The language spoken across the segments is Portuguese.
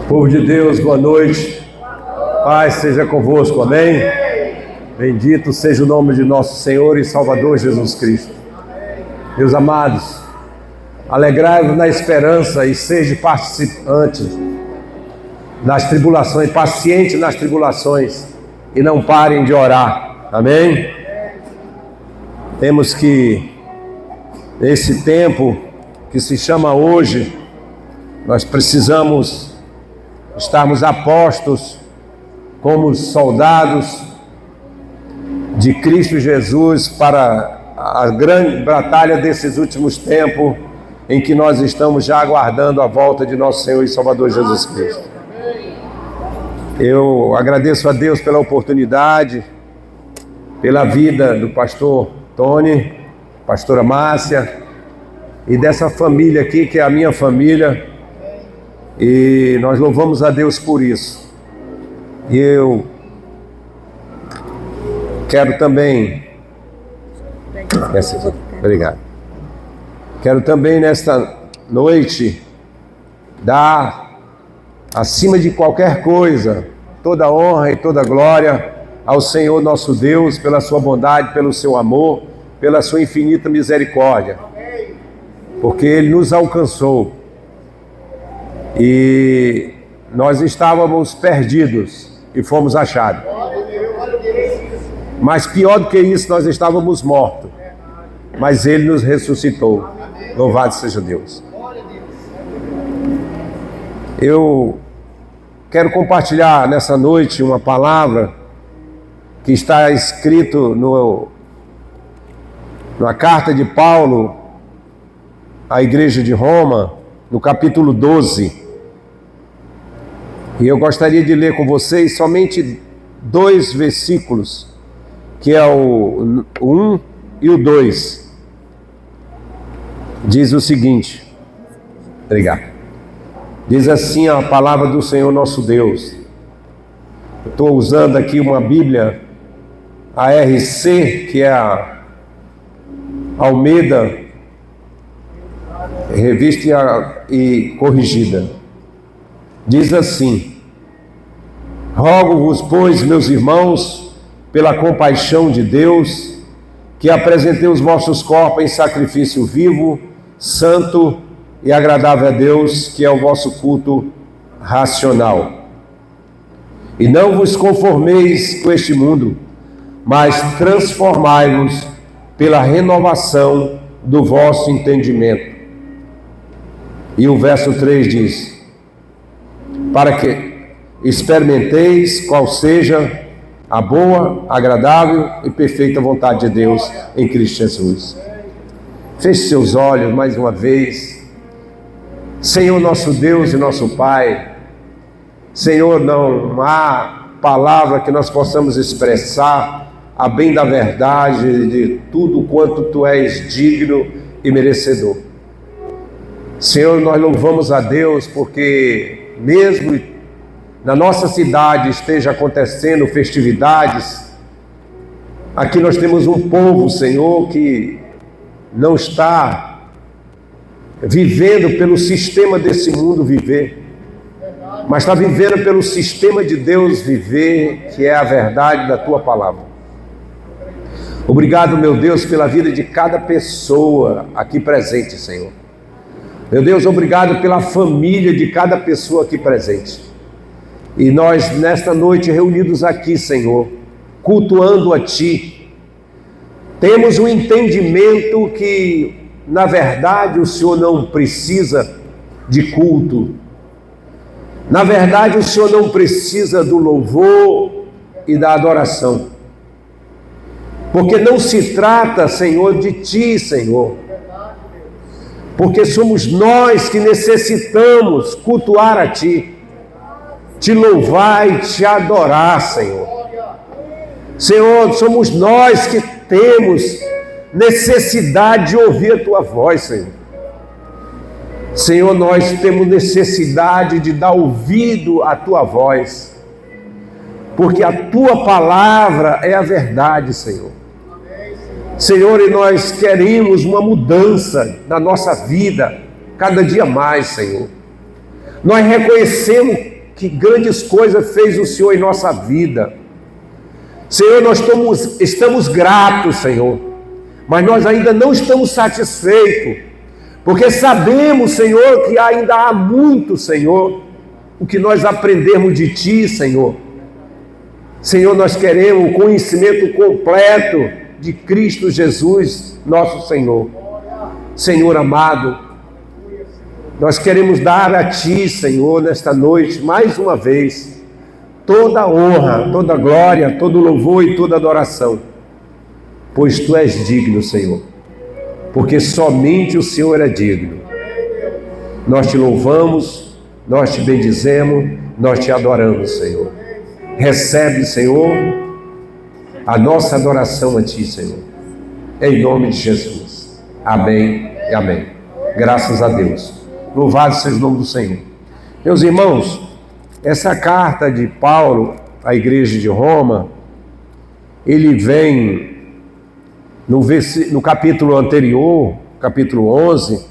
Povo de Deus, boa noite. Paz seja convosco, amém? Bendito seja o nome de nosso Senhor e Salvador Jesus Cristo. Meus amados, alegrai-vos na esperança e sede participantes das tribulações, pacientes nas tribulações, e não parem de orar, amém? Temos que, nesse tempo que se chama hoje, nós precisamos estarmos apostos como soldados de Cristo Jesus para a grande batalha desses últimos tempos, em que nós estamos já aguardando a volta de nosso Senhor e Salvador Jesus Cristo. Eu agradeço a Deus pela oportunidade, pela vida do pastor Tony, pastora Márcia e dessa família aqui que é a minha família, e nós louvamos a Deus por isso. E eu quero também, obrigado. Quero também nesta noite dar, acima de qualquer coisa, toda honra e toda glória ao Senhor nosso Deus, pela sua bondade, pelo seu amor, pela sua infinita misericórdia, porque Ele nos alcançou e nós estávamos perdidos e fomos achados. Mas pior do que isso, nós estávamos mortos, mas Ele nos ressuscitou. Louvado seja Deus. Eu quero compartilhar nessa noite uma palavra que está escrito na carta de Paulo à igreja de Roma, no capítulo 12. E eu gostaria de ler com vocês somente 2 versículos, que é o 1 e o 2. Diz o seguinte, obrigado. Diz assim a palavra do Senhor nosso Deus. Eu estou usando aqui uma Bíblia ARC, que é a Almeida, revista e corrigida. Diz assim: rogo-vos, pois, meus irmãos, pela compaixão de Deus, que apresentei os vossos corpos em sacrifício vivo, santo e agradável a Deus, que é o vosso culto racional. E não vos conformeis com este mundo, mas transformai-vos pela renovação do vosso entendimento. E o verso 3 diz: para que experimenteis qual seja a boa, agradável e perfeita vontade de Deus em Cristo Jesus. Feche seus olhos mais uma vez. Senhor nosso Deus e nosso Pai, Senhor, não há palavra que nós possamos expressar a bem da verdade de tudo quanto Tu és digno e merecedor. Senhor, nós louvamos a Deus porque mesmo na nossa cidade esteja acontecendo festividades, aqui nós temos um povo, Senhor, que não está vivendo pelo sistema desse mundo viver, mas está vivendo pelo sistema de Deus viver, que é a verdade da Tua palavra. Obrigado, meu Deus, pela vida de cada pessoa aqui presente, Senhor. Meu Deus, obrigado pela família de cada pessoa aqui presente. E nós, nesta noite, reunidos aqui, Senhor, cultuando a Ti, temos um entendimento que, na verdade, o Senhor não precisa de culto. Na verdade, o Senhor não precisa do louvor e da adoração. Porque não se trata, Senhor, de Ti, Senhor. Porque somos nós que necessitamos cultuar a Ti, Te louvar e Te adorar, Senhor. Senhor, somos nós que temos necessidade de ouvir a Tua voz, Senhor. Senhor, nós temos necessidade de dar ouvido à Tua voz, porque a Tua palavra é a verdade, Senhor. Senhor, e nós queremos uma mudança na nossa vida, cada dia mais, Senhor. Nós reconhecemos que grandes coisas fez o Senhor em nossa vida. Senhor, nós estamos gratos, Senhor, mas nós ainda não estamos satisfeitos, porque sabemos, Senhor, que ainda há muito, Senhor, o que nós aprendemos de Ti, Senhor. Senhor, nós queremos o conhecimento completo de Cristo Jesus, nosso Senhor. Senhor amado, nós queremos dar a Ti, Senhor, nesta noite, mais uma vez, toda a honra, toda a glória, todo o louvor e toda a adoração, pois Tu és digno, Senhor, porque somente o Senhor é digno. Nós Te louvamos, nós Te bendizemos, nós Te adoramos, Senhor. Recebe, Senhor, a nossa adoração a Ti, Senhor, em nome de Jesus. Amém e amém. Graças a Deus. Louvado seja o nome do Senhor. Meus irmãos, essa carta de Paulo à igreja de Roma, ele vem no capítulo anterior, capítulo 11,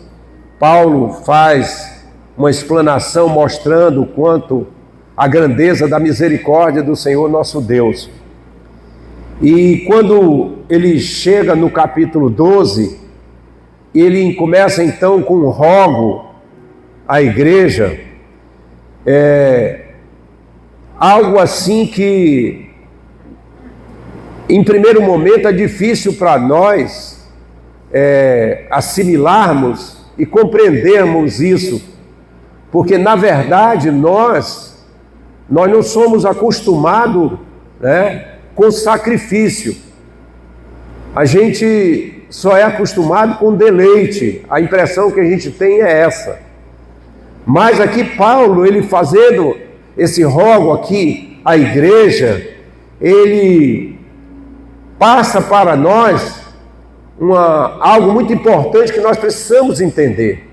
Paulo faz uma explanação mostrando o quanto a grandeza da misericórdia do Senhor nosso Deus. E quando ele chega no capítulo 12, ele começa então com um rogo à igreja, algo assim que em primeiro momento é difícil para nós assimilarmos e compreendermos isso, porque na verdade nós não somos acostumados, com sacrifício. A gente só é acostumado com deleite, a impressão que a gente tem é essa. Mas aqui Paulo, ele fazendo esse rogo aqui à igreja, ele passa para nós algo muito importante que nós precisamos entender,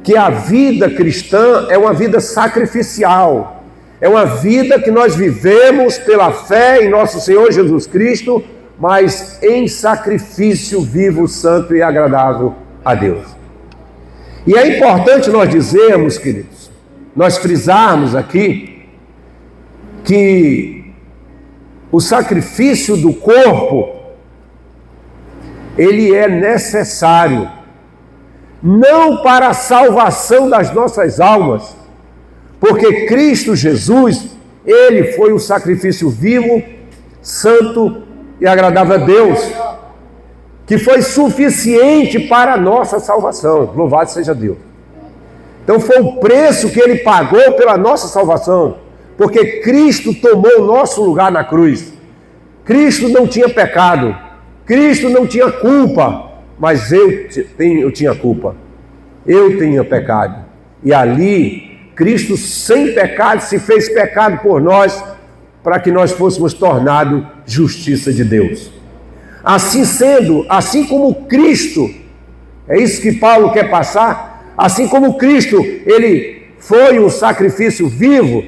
que a vida cristã é uma vida sacrificial, é uma vida que nós vivemos pela fé em nosso Senhor Jesus Cristo, mas em sacrifício vivo, santo e agradável a Deus. E é importante nós dizermos, queridos, nós frisarmos aqui, que o sacrifício do corpo, ele é necessário, não para a salvação das nossas almas, porque Cristo Jesus, Ele foi o sacrifício vivo, santo e agradável a Deus, que foi suficiente para a nossa salvação. Louvado seja Deus. Então foi o preço que Ele pagou pela nossa salvação, porque Cristo tomou o nosso lugar na cruz. Cristo não tinha pecado, Cristo não tinha culpa, mas eu tinha culpa, eu tinha pecado. E ali, Cristo sem pecado se fez pecado por nós, para que nós fôssemos tornados justiça de Deus. Assim sendo, assim como Cristo, é isso que Paulo quer passar, assim como Cristo, Ele foi um sacrifício vivo,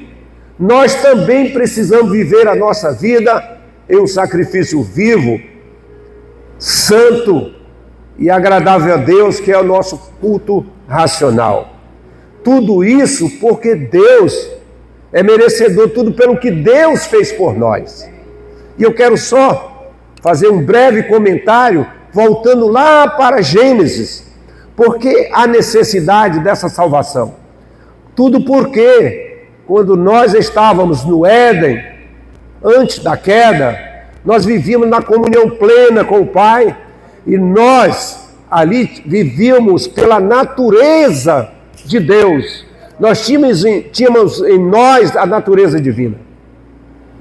nós também precisamos viver a nossa vida em um sacrifício vivo, santo e agradável a Deus, que é o nosso culto racional. Tudo isso porque Deus é merecedor, tudo pelo que Deus fez por nós. E eu quero só fazer um breve comentário, voltando lá para Gênesis. Por que a necessidade dessa salvação? Tudo porque, quando nós estávamos no Éden, antes da queda, nós vivíamos na comunhão plena com o Pai, e nós ali vivíamos pela natureza de Deus. Nós tínhamos em nós a natureza divina.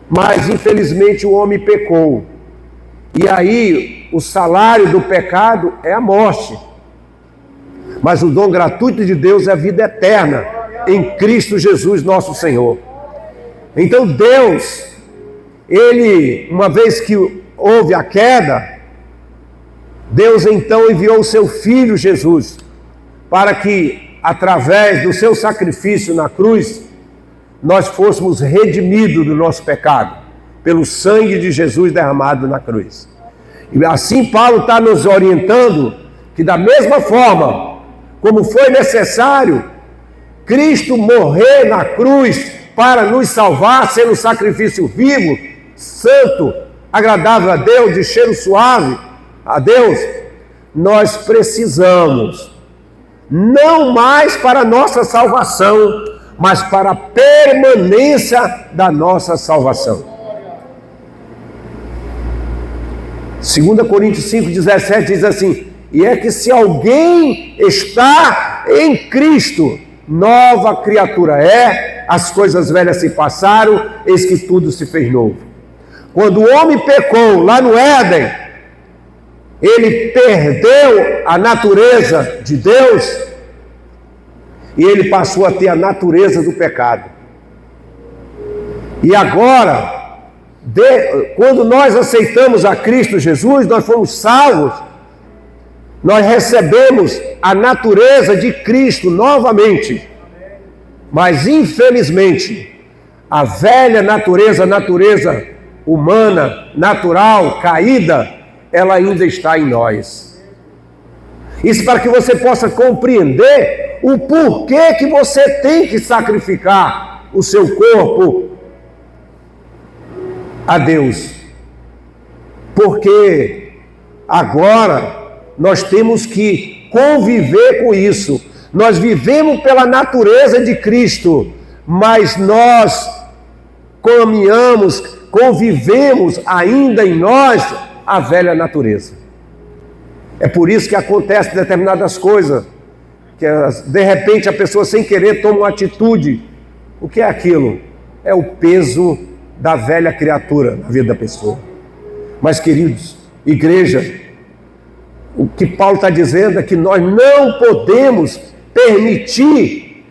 Mas, infelizmente, o homem pecou. E aí, o salário do pecado é a morte. Mas o dom gratuito de Deus é a vida eterna, em Cristo Jesus, nosso Senhor. Então, Deus, Ele, uma vez que houve a queda, Deus então enviou o seu Filho Jesus, para que, através do seu sacrifício na cruz, nós fôssemos redimidos do nosso pecado, pelo sangue de Jesus derramado na cruz. E assim Paulo está nos orientando que, da mesma forma como foi necessário Cristo morrer na cruz para nos salvar, sendo um sacrifício vivo, santo, agradável a Deus, de cheiro suave a Deus, nós precisamos, não mais para a nossa salvação, mas para a permanência da nossa salvação. 2 Coríntios 5,17 diz assim: e é que se alguém está em Cristo, nova criatura é, as coisas velhas se passaram, eis que tudo se fez novo. Quando o homem pecou lá no Éden, ele perdeu a natureza de Deus e ele passou a ter a natureza do pecado. E agora, quando nós aceitamos a Cristo Jesus, nós fomos salvos, nós recebemos a natureza de Cristo novamente. Mas infelizmente, a velha natureza, a natureza humana, natural, caída, ela ainda está em nós. Isso para que você possa compreender o porquê que você tem que sacrificar o seu corpo a Deus. Porque agora nós temos que conviver com isso. Nós vivemos pela natureza de Cristo, mas nós convivemos ainda em nós a velha natureza. É por isso que acontecem determinadas coisas, que de repente a pessoa sem querer toma uma atitude. O que é aquilo? É o peso da velha criatura na vida da pessoa. Mas, queridos, igreja, o que Paulo está dizendo é que nós não podemos permitir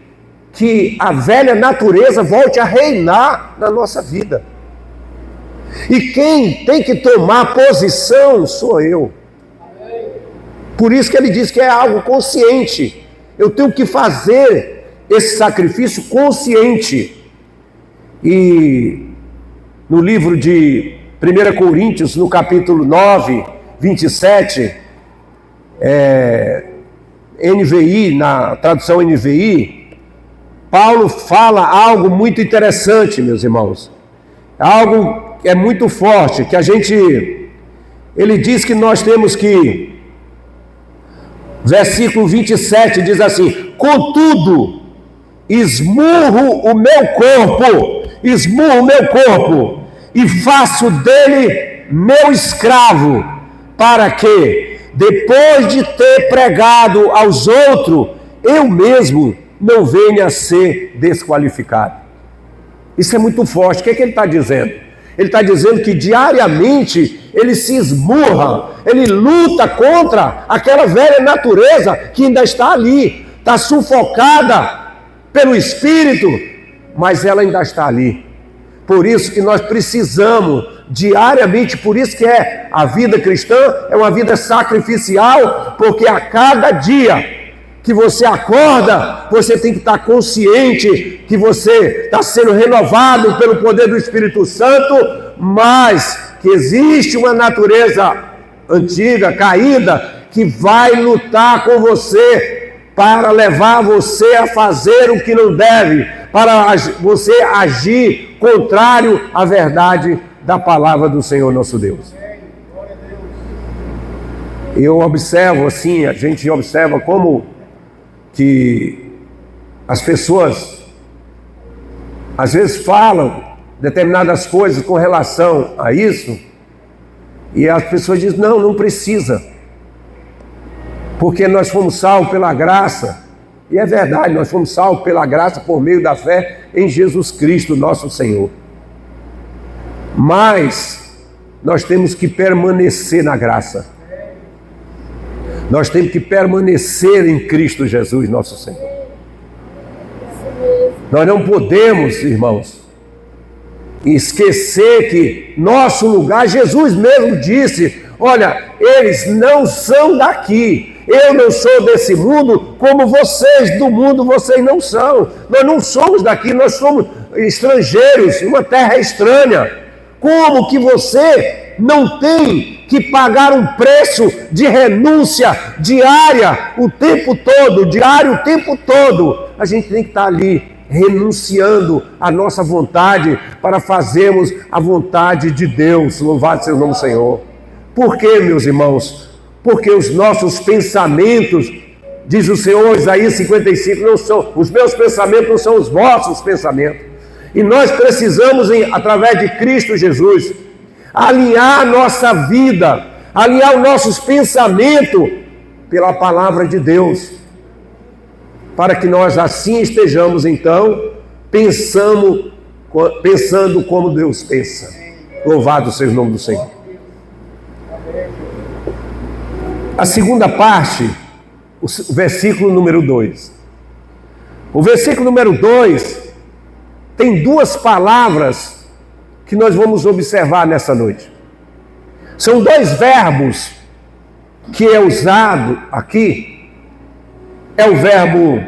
que a velha natureza volte a reinar na nossa vida. E quem tem que tomar posição sou eu. Por isso que ele diz que é algo consciente. Eu tenho que fazer esse sacrifício consciente. E no livro de 1 Coríntios, no capítulo 9, 27, NVI, na tradução NVI, Paulo fala algo muito interessante, meus irmãos. Algo que é muito forte, que ele diz que nós temos que, versículo 27 diz assim: contudo, esmurro o meu corpo e faço dele meu escravo, para que, depois de ter pregado aos outros, eu mesmo não venha a ser desqualificado. Isso é muito forte. O que ele está dizendo? Ele está dizendo que diariamente ele se esmurra, ele luta contra aquela velha natureza que ainda está ali, está sufocada pelo Espírito, mas ela ainda está ali. Por isso que nós precisamos diariamente, por isso que a vida cristã é uma vida sacrificial, porque a cada dia que você acorda, você tem que estar consciente que você está sendo renovado pelo poder do Espírito Santo, mas que existe uma natureza antiga, caída, que vai lutar com você para levar você a fazer o que não deve, para você agir contrário à verdade da palavra do Senhor nosso Deus. Eu observo assim, a gente observa como que as pessoas às vezes falam determinadas coisas com relação a isso, e as pessoas dizem: não precisa, porque nós fomos salvos pela graça. E é verdade, nós fomos salvos pela graça por meio da fé em Jesus Cristo, nosso Senhor. Mas nós temos que permanecer na graça. Nós temos que permanecer em Cristo Jesus, nosso Senhor. Nós não podemos, irmãos, esquecer que nosso lugar, Jesus mesmo disse: olha, eles não são daqui, eu não sou desse mundo, como vocês do mundo, vocês não são. Nós não somos daqui, nós somos estrangeiros, uma terra estranha. Como que você não tem que pagar um preço de renúncia diária o tempo todo, diário o tempo todo. A gente tem que estar ali renunciando à nossa vontade para fazermos a vontade de Deus. Louvado seja o nome do Senhor. Por quê, meus irmãos? Porque os nossos pensamentos, diz o Senhor, Isaías 55, não são, os meus pensamentos não são os vossos pensamentos. E nós precisamos, através de Cristo Jesus, alinhar a nossa vida, alinhar os nossos pensamentos pela palavra de Deus, para que nós assim estejamos, então, pensando como Deus pensa. Louvado seja o nome do Senhor. A segunda parte, o versículo número 2. O versículo número 2 tem duas palavras que nós vamos observar nessa noite. São dois verbos que é usado aqui. É o verbo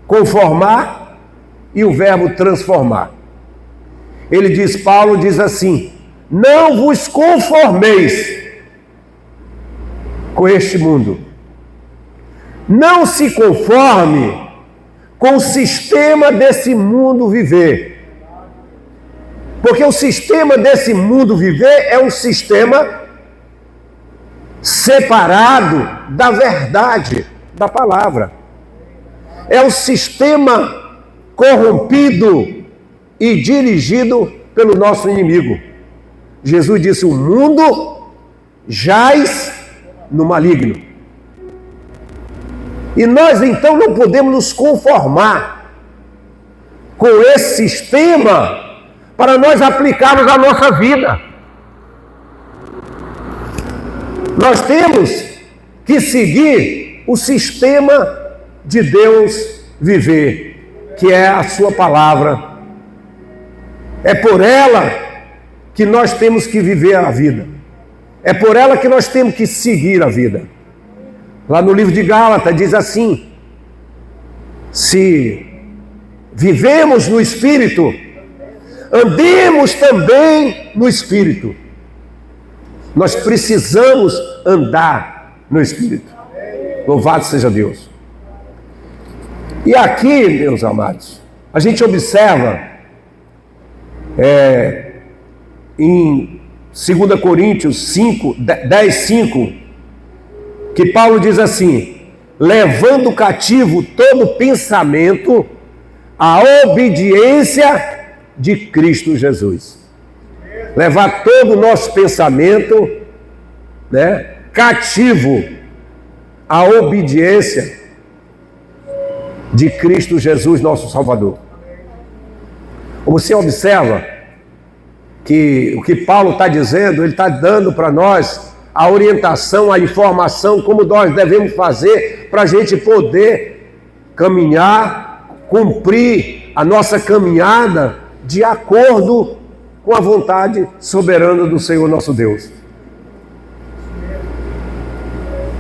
conformar e o verbo transformar. Paulo diz assim: não vos conformeis com este mundo. Não se conforme com o sistema desse mundo viver. Porque o sistema desse mundo viver é um sistema separado da verdade da palavra. É um sistema corrompido e dirigido pelo nosso inimigo. Jesus disse: o mundo jaz no maligno. E nós então não podemos nos conformar com esse sistema para nós aplicarmos a nossa vida. Nós temos que seguir o sistema de Deus viver, que é a sua palavra. É por ela que nós temos que viver a vida. É por ela que nós temos que seguir a vida. Lá no livro de Gálatas diz assim: se vivemos no Espírito, andemos também no Espírito. Nós precisamos andar no Espírito. Louvado seja Deus. E aqui, meus amados, a gente observa em 2 Coríntios 10:5, que Paulo diz assim: levando cativo todo pensamento à obediência de Cristo Jesus. Levar todo o nosso pensamento, cativo à obediência de Cristo Jesus, nosso Salvador. Você observa que o que Paulo está dizendo, ele está dando para nós a orientação, a informação, como nós devemos fazer para a gente poder caminhar, cumprir a nossa caminhada de acordo com a vontade soberana do Senhor nosso Deus.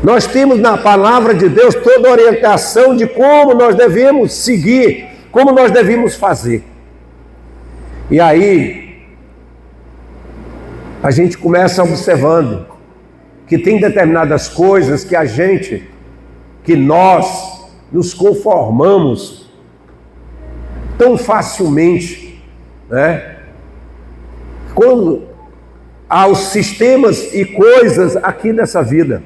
Nós temos na palavra de Deus toda a orientação de como nós devemos seguir, como nós devemos fazer. E aí, a gente começa observando que tem determinadas coisas que nós nos conformamos tão facilmente, quando aos sistemas e coisas aqui nessa vida.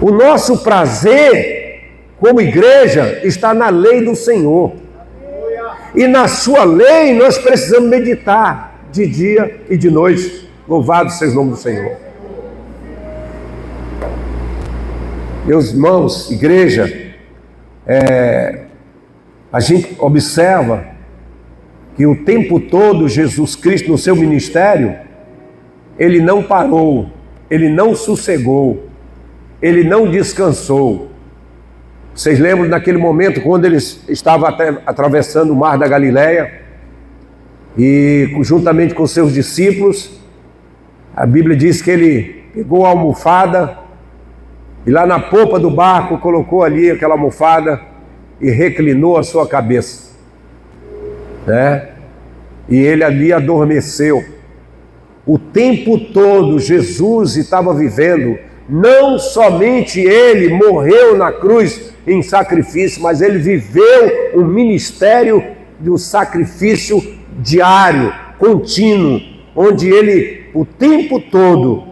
O nosso prazer como igreja está na lei do Senhor. E na sua lei nós precisamos meditar de dia e de noite. Louvado seja o nome do Senhor. Meus irmãos, igreja, a gente observa que o tempo todo Jesus Cristo no seu ministério, ele não parou, ele não sossegou, ele não descansou. Vocês lembram daquele momento quando ele estava atravessando o mar da Galileia e juntamente com seus discípulos, a Bíblia diz que ele pegou a almofada e lá na popa do barco colocou ali aquela almofada e reclinou a sua cabeça, E ele ali adormeceu. O tempo todo Jesus estava vivendo, não somente ele morreu na cruz em sacrifício, mas ele viveu um ministério de um sacrifício diário, contínuo, onde ele, o tempo todo,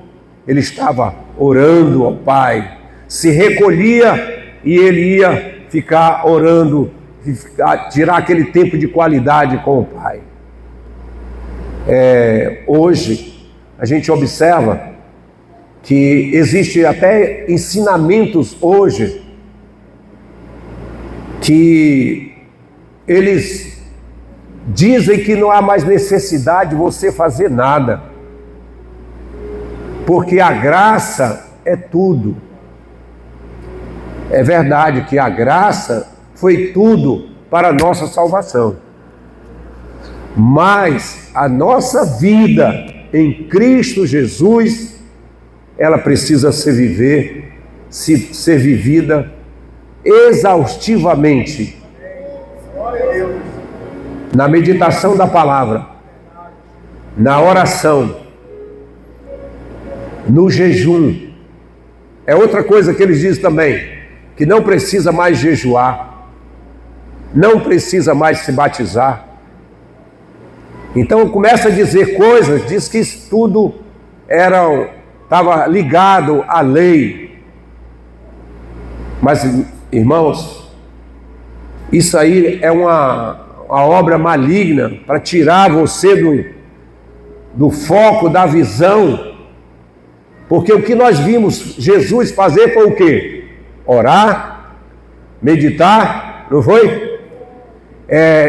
ele estava orando ao Pai, se recolhia e ele ia ficar orando, tirar aquele tempo de qualidade com o Pai. Hoje, a gente observa que existe até ensinamentos hoje que eles dizem que não há mais necessidade de você fazer nada, porque a graça é tudo. É verdade que a graça foi tudo para a nossa salvação, mas a nossa vida em Cristo Jesus, ela precisa ser vivida exaustivamente na meditação da palavra, na oração, no jejum. É outra coisa que eles dizem também, que não precisa mais jejuar, não precisa mais se batizar. Então começa a dizer coisas, diz que isso tudo estava ligado à lei. Mas, irmãos, isso aí é uma obra maligna para tirar você do foco, da visão. Porque o que nós vimos Jesus fazer foi o quê? Orar, meditar, não foi?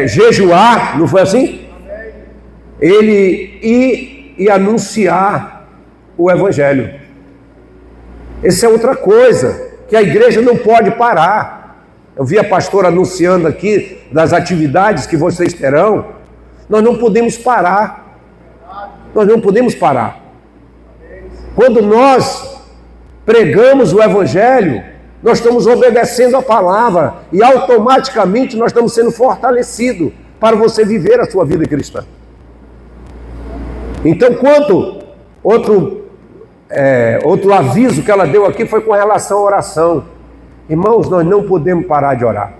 Jejuar, não foi assim? Ele ir e anunciar o Evangelho. Essa é outra coisa, que a igreja não pode parar. Eu vi a pastora anunciando aqui das atividades que vocês terão. Nós não podemos parar. Nós não podemos parar. Quando nós pregamos o Evangelho, nós estamos obedecendo a palavra e automaticamente nós estamos sendo fortalecidos para você viver a sua vida cristã. Então, outro aviso que ela deu aqui foi com relação à oração. Irmãos, nós não podemos parar de orar.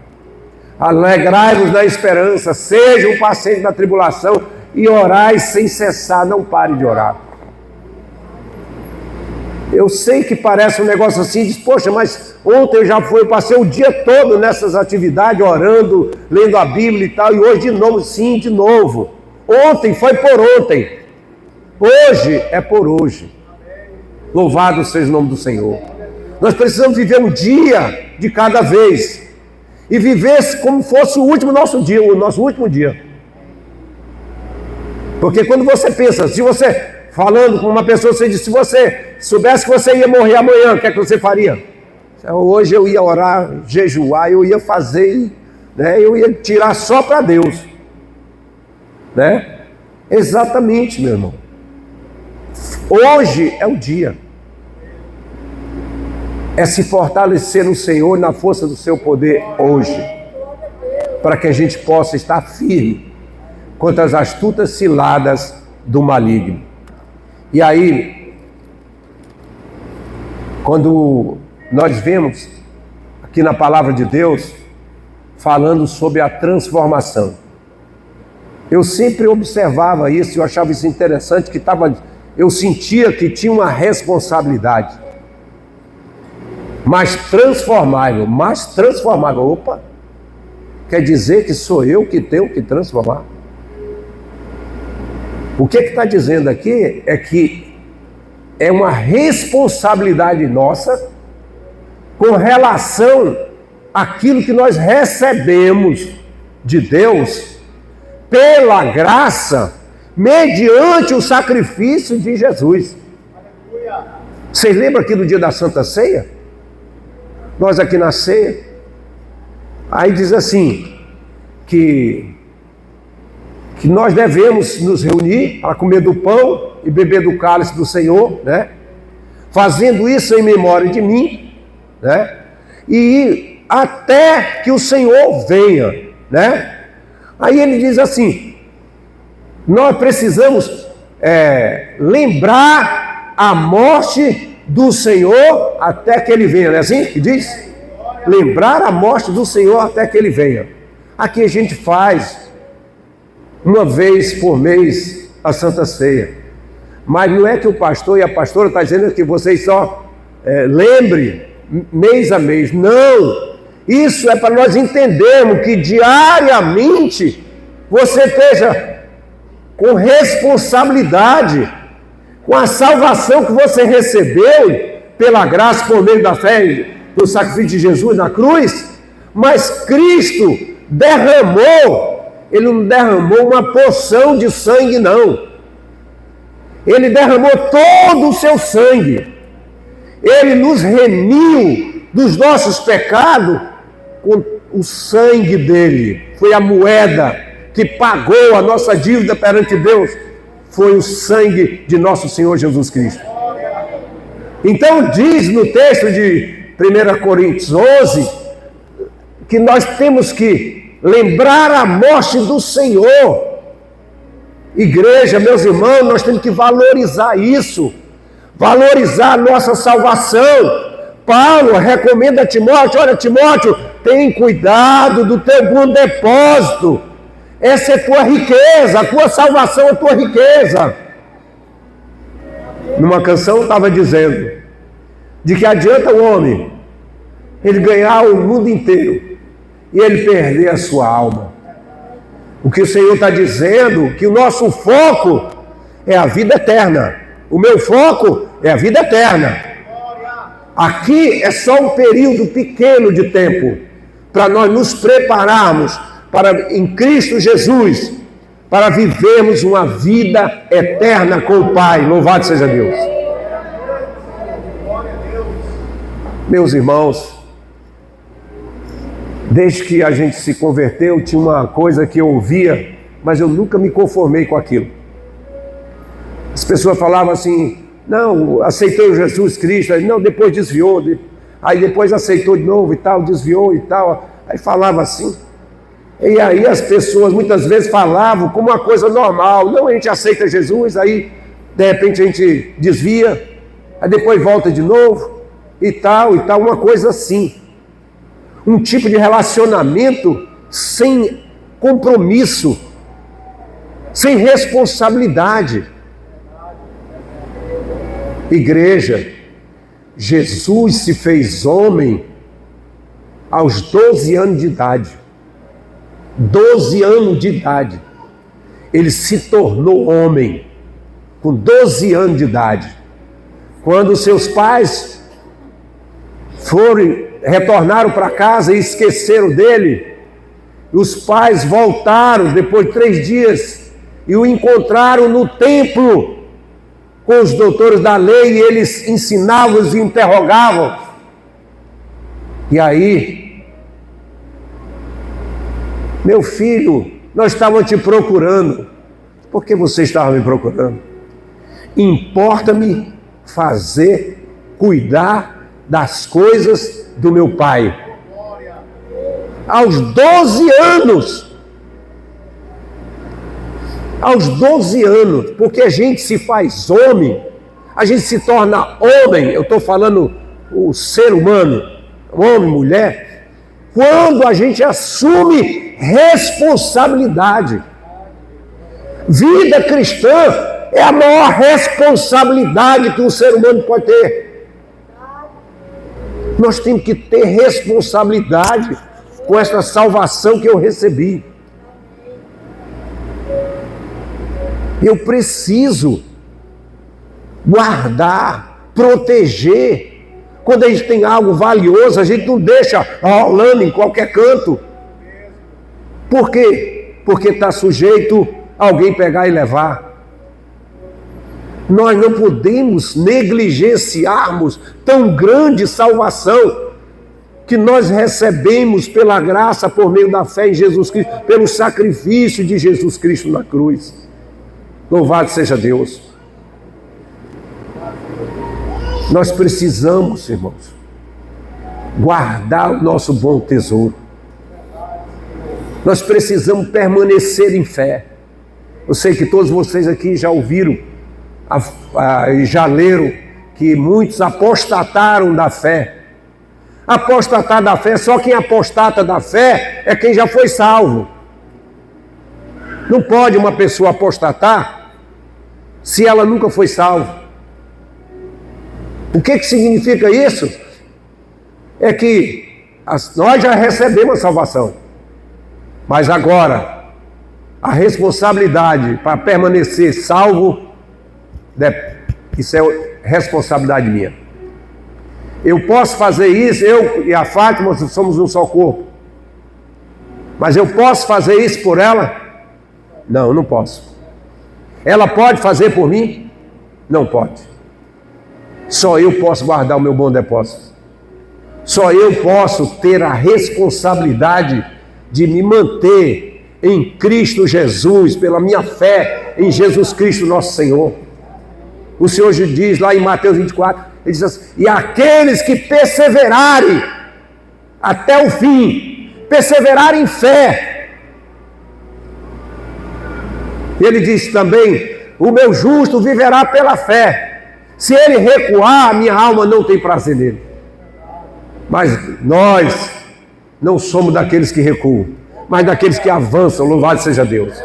Alegrai-vos na esperança, sejam pacientes na tribulação e orai sem cessar, não pare de orar. Eu sei que parece um negócio assim, diz, poxa, mas ontem eu passei o dia todo nessas atividades, orando, lendo a Bíblia e tal, e hoje de novo, sim, de novo. Ontem foi por ontem, hoje é por hoje. Louvado seja o nome do Senhor. Nós precisamos viver um dia de cada vez, e viver como fosse o último nosso dia, o nosso último dia. Porque quando você pensa, se você... Falando com uma pessoa, você diz, se você soubesse que você ia morrer amanhã, o que é que você faria? Hoje eu ia orar, jejuar, eu ia fazer, né? Eu ia tirar só para Deus. Né? Exatamente, meu irmão. Hoje é o dia. É se fortalecer no Senhor, na força do seu poder hoje. Para que a gente possa estar firme contra as astutas ciladas do maligno. E aí, quando nós vemos aqui na palavra de Deus, falando sobre a transformação, eu sempre observava isso, eu achava isso interessante, eu sentia que tinha uma responsabilidade, mais transformável, opa, quer dizer que sou eu que tenho que transformar? O que está dizendo aqui é que é uma responsabilidade nossa com relação àquilo que nós recebemos de Deus pela graça, mediante o sacrifício de Jesus. Vocês lembram aqui do dia da Santa Ceia? Nós aqui na ceia, aí diz assim, que nós devemos nos reunir para comer do pão e beber do cálice do Senhor, né? Fazendo isso em memória de mim, né? E até que o Senhor venha, né? Aí ele diz assim, nós precisamos lembrar a morte do Senhor até que Ele venha, não é assim que diz? Lembrar a morte do Senhor até que Ele venha. Aqui a gente faz uma vez por mês a Santa Ceia. Mas não é que o pastor e a pastora estão dizendo que vocês só lembrem mês a mês. Não! Isso é para nós entendermos que diariamente você esteja com responsabilidade, com a salvação que você recebeu pela graça por meio da fé do sacrifício de Jesus na cruz, mas Cristo derramou, Ele não derramou uma porção de sangue, não. Ele derramou todo o seu sangue. Ele nos remiu dos nossos pecados com o sangue dele. Foi a moeda que pagou a nossa dívida perante Deus. Foi o sangue de nosso Senhor Jesus Cristo. Então diz no texto de 1 Coríntios 11 que nós temos que lembrar a morte do Senhor. Igreja, meus irmãos, nós temos que valorizar isso, valorizar a nossa salvação. Paulo recomenda a Timóteo: olha, Timóteo, tem cuidado do teu bom depósito. Essa é tua riqueza, a tua salvação é tua riqueza. Numa canção estava dizendo de que adianta o homem ele ganhar o mundo inteiro e ele perder a sua alma. O que o Senhor está dizendo, que o nosso foco é a vida eterna. O meu foco é a vida eterna. Aqui é só um período pequeno de tempo para nós nos prepararmos para, em Cristo Jesus, para vivermos uma vida eterna com o Pai. Louvado seja Deus. Meus irmãos, desde que a gente se converteu, tinha uma coisa que eu ouvia, mas eu nunca me conformei com aquilo. As pessoas falavam assim: não, aceitou Jesus Cristo, aí, não, depois desviou, aí depois aceitou de novo e tal, desviou e tal, aí falava assim. E aí as pessoas muitas vezes falavam como uma coisa normal: não, a gente aceita Jesus, aí de repente a gente desvia, aí depois volta de novo e tal, uma coisa assim. Um tipo de relacionamento sem compromisso, sem responsabilidade. Igreja, Jesus se fez homem aos 12 anos de idade. 12 anos de idade. Ele se tornou homem com 12 anos de idade. Quando seus pais retornaram para casa e esqueceram dele, os pais voltaram depois de 3 dias e o encontraram no templo com os doutores da lei, e eles ensinavam e interrogavam. E aí: meu filho, nós estávamos te procurando. Por que você estava me procurando? Importa-me cuidar das coisas do meu pai. Aos 12 anos. Aos 12 anos, porque a gente se faz homem, a gente se torna homem, eu estou falando o ser humano, homem, mulher, quando a gente assume responsabilidade. Vida cristã é a maior responsabilidade que um ser humano pode ter. Nós temos que ter responsabilidade com essa salvação que eu recebi. Eu preciso guardar, proteger. Quando a gente tem algo valioso, a gente não deixa rolando em qualquer canto. Por quê? Porque está sujeito a alguém pegar e levar. Nós não podemos negligenciarmos tão grande salvação que nós recebemos pela graça por meio da fé em Jesus Cristo, pelo sacrifício de Jesus Cristo na cruz. Louvado seja Deus. Nós precisamos, irmãos, guardar o nosso bom tesouro. Nós precisamos permanecer em fé. Eu sei que todos vocês aqui já ouviram e já leram que muitos apostataram da fé. Apostatar da fé, só quem apostata da fé é quem já foi salvo. Não pode uma pessoa apostatar se ela nunca foi salva. O que significa isso? É que nós já recebemos a salvação, mas agora a responsabilidade para permanecer salvo, isso é responsabilidade minha. Eu posso fazer isso, eu e a Fátima somos um só corpo, mas eu posso fazer isso por ela? Não, não posso. Ela pode fazer por mim? Não pode. Só eu posso guardar o meu bom depósito. Só eu posso ter a responsabilidade de me manter em Cristo Jesus, pela minha fé em Jesus Cristo nosso Senhor. O Senhor diz lá em Mateus 24, ele diz assim: e aqueles que perseverarem até o fim, perseverarem em fé. Ele diz também: o meu justo viverá pela fé. Se ele recuar, a minha alma não tem prazer nele. Mas nós não somos daqueles que recuam, mas daqueles que avançam. Louvado seja Deus.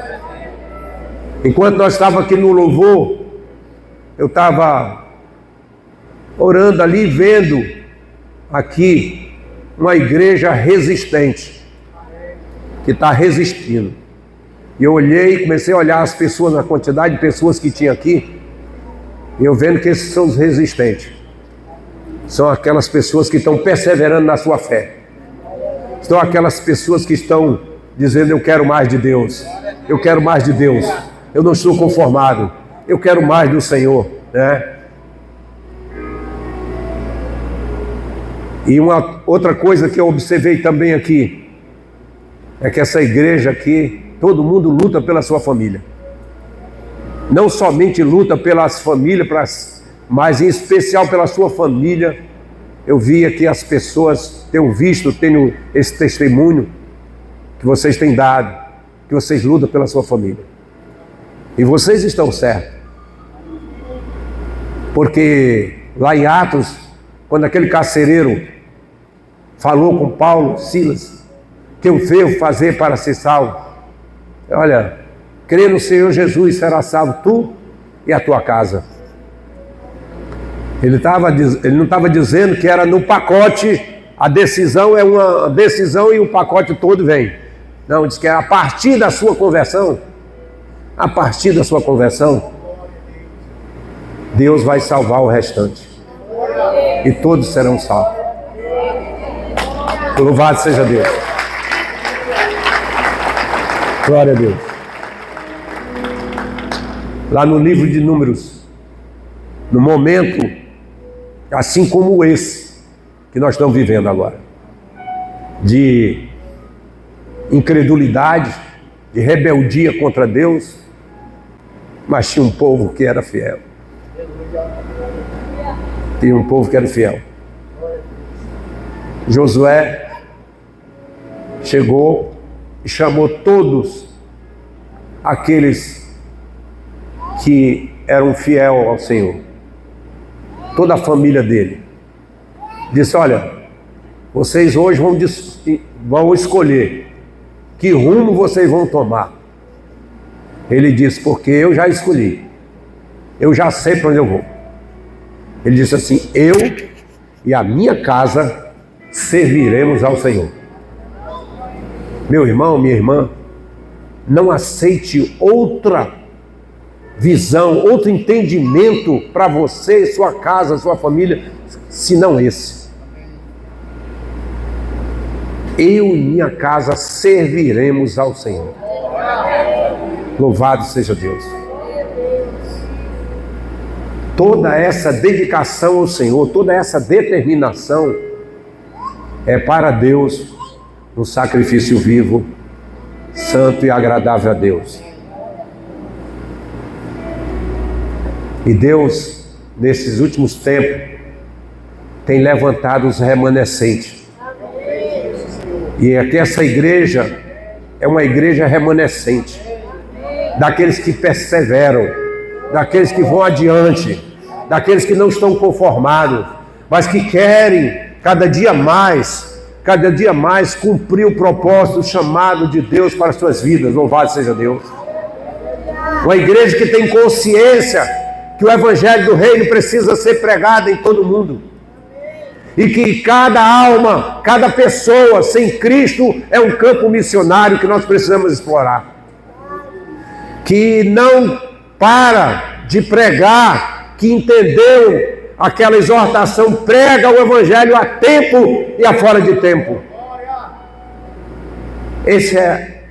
Enquanto nós estávamos aqui no louvor, eu estava orando ali, vendo aqui uma igreja resistente, que está resistindo. E eu olhei e comecei a olhar as pessoas, a quantidade de pessoas que tinha aqui, e eu vendo que esses são os resistentes. São aquelas pessoas que estão perseverando na sua fé. São aquelas pessoas que estão dizendo: eu quero mais de Deus, eu quero mais de Deus, eu não estou conformado, eu quero mais do Senhor, né? E uma outra coisa que eu observei também aqui é que essa igreja aqui, todo mundo luta pela sua família. Não somente luta pelas famílias, mas em especial pela sua família. Eu vi aqui as pessoas, tenho esse testemunho que vocês têm dado, que vocês lutam pela sua família. E vocês estão certos. Porque lá em Atos, quando aquele carcereiro falou com Paulo, Silas, que eu devo fazer para ser salvo? Olha, crê no Senhor Jesus, será salvo tu e a tua casa. Ele não estava dizendo que era no pacote, a decisão é uma decisão e o pacote todo vem. Não, diz que é a partir da sua conversão. A partir da sua conversão, Deus vai salvar o restante. E todos serão salvos. Louvado seja Deus. Glória a Deus. Lá no livro de Números, no momento assim como esse que nós estamos vivendo agora, de incredulidade, de rebeldia contra Deus, mas tinha um povo que era fiel. Tinha um povo que era fiel. Josué chegou e chamou todos aqueles que eram fiel ao Senhor, toda a família dele. Disse: olha, vocês hoje vão escolher que rumo vocês vão tomar. Ele disse: porque eu já escolhi, eu já sei para onde eu vou. Ele disse assim: eu e a minha casa serviremos ao Senhor. Meu irmão, minha irmã, não aceite outra visão, outro entendimento para você, sua casa, sua família, senão esse. Eu e minha casa serviremos ao Senhor. Louvado seja Deus. Toda essa dedicação ao Senhor, toda essa determinação é para Deus, no sacrifício vivo, santo e agradável a Deus. E Deus, nesses últimos tempos, tem levantado os remanescentes. E aqui essa igreja é uma igreja remanescente, daqueles que perseveram, daqueles que vão adiante, daqueles que não estão conformados, mas que querem cada dia mais cumprir o propósito, o chamado de Deus para as suas vidas. Louvado seja Deus. Uma igreja que tem consciência que o evangelho do reino precisa ser pregado em todo mundo. E que cada alma, cada pessoa sem Cristo é um campo missionário que nós precisamos explorar. Que não para de pregar, que entendeu aquela exortação, prega o evangelho a tempo e a fora de tempo. Esse é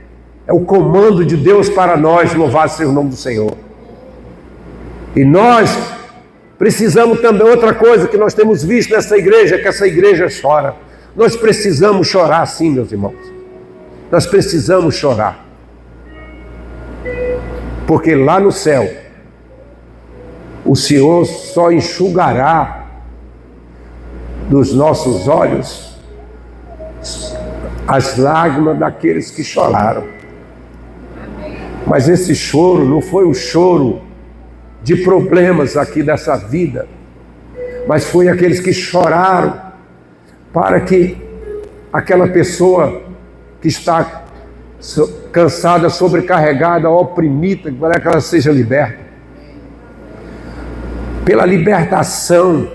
o comando de Deus para nós, louvado seja o nome do Senhor. E nós precisamos também, outra coisa que nós temos visto nessa igreja, que essa igreja chora. Nós precisamos chorar sim, meus irmãos. Nós precisamos chorar. Porque lá no céu, o Senhor só enxugará dos nossos olhos as lágrimas daqueles que choraram. Mas esse choro não foi o choro de problemas aqui dessa vida, mas foi aqueles que choraram para que aquela pessoa que está cansada, sobrecarregada, oprimida, para que ela seja liberta. Pela libertação,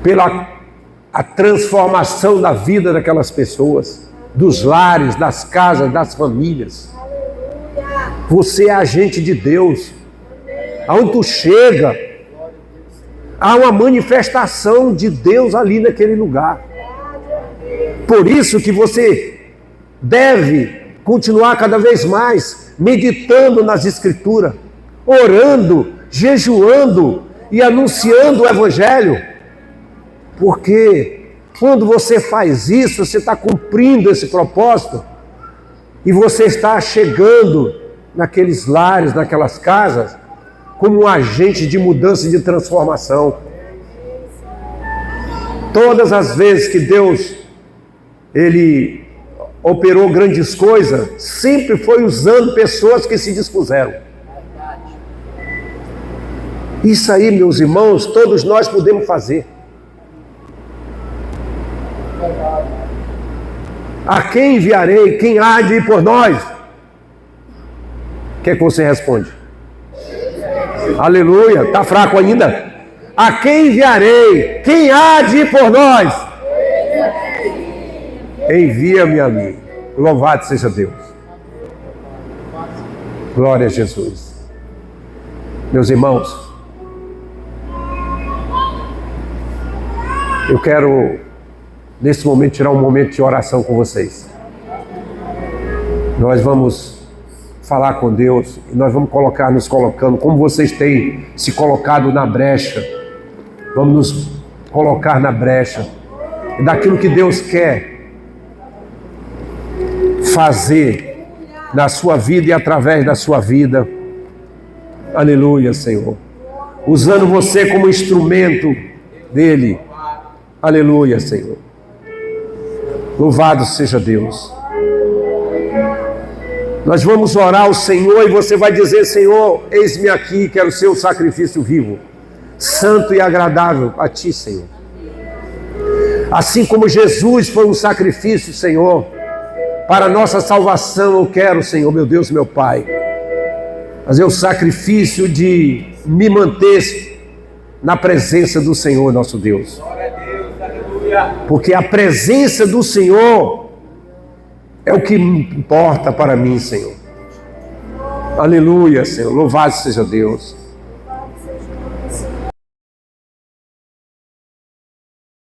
pela a transformação da vida daquelas pessoas, dos lares, das casas, das famílias. Você é agente de Deus. Aonde tu chega, há uma manifestação de Deus ali naquele lugar. Por isso que você deve continuar cada vez mais meditando nas Escrituras, orando, jejuando e anunciando o Evangelho. Porque quando você faz isso, você está cumprindo esse propósito e você está chegando naqueles lares, naquelas casas, como um agente de mudança e de transformação. Todas as vezes que Deus, Ele operou grandes coisas, sempre foi usando pessoas que se dispuseram. Isso aí, meus irmãos, todos nós podemos fazer. A quem enviarei? Quem há de ir por nós? O que é que você responde? Aleluia, está fraco ainda? A quem enviarei? Quem há de ir por nós? Envia-me a mim. Louvado seja Deus. Glória a Jesus. Meus irmãos, eu quero nesse momento tirar um momento de oração com vocês. Nós vamos falar com Deus e nós vamos nos colocando, como vocês têm se colocado na brecha, vamos nos colocar na brecha daquilo que Deus quer fazer na sua vida e através da sua vida. Aleluia, Senhor. Usando você como instrumento dele. Aleluia, Senhor. Louvado seja Deus. Nós vamos orar ao Senhor e você vai dizer: Senhor, eis-me aqui, quero ser o sacrifício vivo, santo e agradável a Ti, Senhor. Assim como Jesus foi um sacrifício, Senhor, para a nossa salvação, eu quero, Senhor, meu Deus, meu Pai, fazer o sacrifício de me manter na presença do Senhor, nosso Deus. Porque a presença do Senhor é o que importa para mim, Senhor. Aleluia, Senhor. Louvado seja Deus.